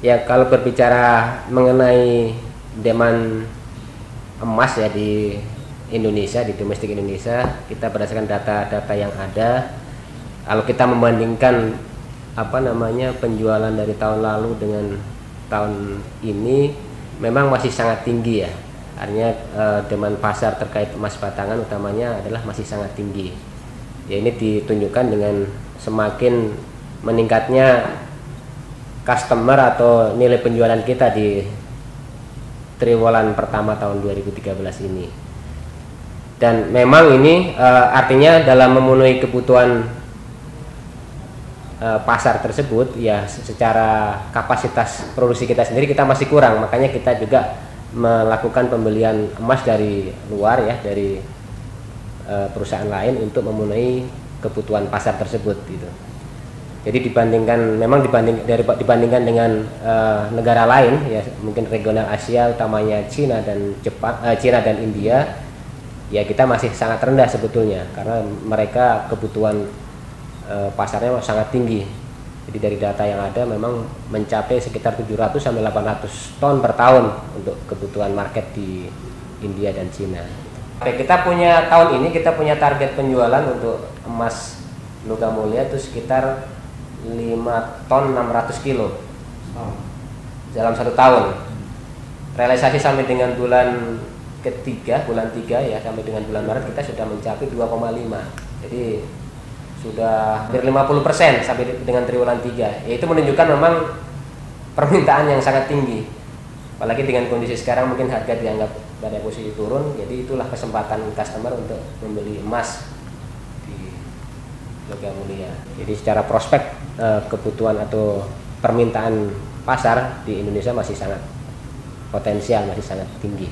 Ya, kalau berbicara mengenai demand emas ya di Indonesia, di domestik Indonesia, kita berdasarkan data-data yang ada, kalau kita membandingkan penjualan dari tahun lalu dengan tahun ini memang masih sangat tinggi ya. Artinya demand pasar terkait emas batangan utamanya adalah masih sangat tinggi. Ya, ini ditunjukkan dengan semakin meningkatnya customer atau nilai penjualan kita di triwulan pertama tahun 2013 ini. Dan memang ini artinya dalam memenuhi kebutuhan pasar tersebut ya, secara kapasitas produksi kita sendiri kita masih kurang, makanya kita juga melakukan pembelian emas dari luar ya, dari perusahaan lain untuk memenuhi kebutuhan pasar tersebut gitu. Jadi dibandingkan dibandingkan dengan negara lain ya, mungkin regional Asia utamanya Cina dan Cina dan India ya, kita masih sangat rendah sebetulnya karena mereka kebutuhan pasarnya sangat tinggi. Jadi dari data yang ada memang mencapai sekitar 700 sampai 800 ton per tahun untuk kebutuhan market di India dan Cina. Oke, kita punya tahun ini kita punya target penjualan untuk emas logam mulia itu sekitar 5 ton 600 kilo dalam 1 tahun. Realisasi sampai dengan bulan ketiga, bulan 3 ya, sampai dengan bulan Maret kita sudah mencapai 2,5. Jadi sudah hampir 50% sampai dengan triwulan 3. Yaitu menunjukkan memang permintaan yang sangat tinggi. Apalagi dengan kondisi sekarang mungkin harga dianggap pada posisi turun, jadi itulah kesempatan customer untuk membeli emas di logam mulia. Jadi secara prospek kebutuhan atau permintaan pasar di Indonesia masih sangat potensial, masih sangat tinggi.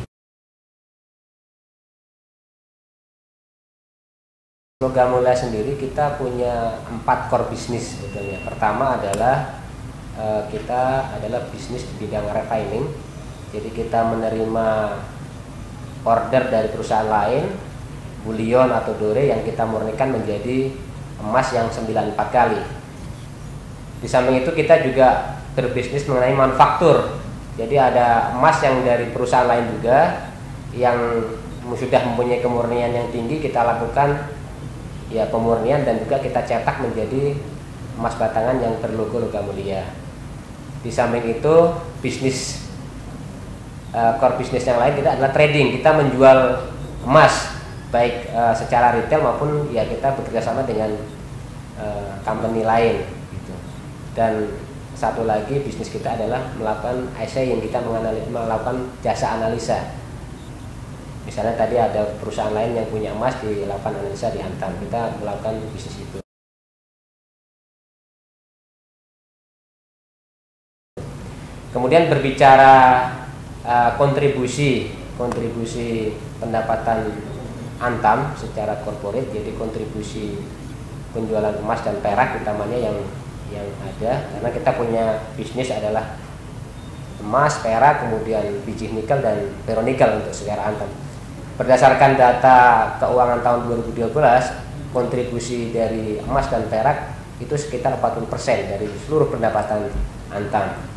Logam mulia sendiri kita punya 4 core bisnis sebetulnya. Pertama adalah kita adalah bisnis di bidang refining. Jadi kita menerima order dari perusahaan lain, bullion atau dore yang kita murnikan menjadi emas yang 94 kali. Di samping itu kita juga berbisnis mengenai manufaktur. Jadi ada emas yang dari perusahaan lain juga yang sudah mempunyai kemurnian yang tinggi, kita lakukan ya pemurnian dan juga kita cetak menjadi emas batangan yang berlogo logam mulia. Di samping itu bisnis core bisnis yang lain kita adalah trading. Kita menjual emas baik secara retail maupun ya kita bekerja sama dengan company lain gitu. Dan satu lagi bisnis kita adalah melakukan assay, yang kita melakukan jasa analisa. Misalnya tadi ada perusahaan lain yang punya emas dilakukan analisa di Antam, kita melakukan bisnis itu. Kemudian berbicara kontribusi pendapatan Antam secara korporat, jadi kontribusi penjualan emas dan perak utamanya yang ada, karena kita punya bisnis adalah emas, perak, kemudian biji nikel dan ferronikel untuk secara Antam. Berdasarkan data keuangan tahun 2012, kontribusi dari emas dan perak itu sekitar 40% dari seluruh pendapatan Antam.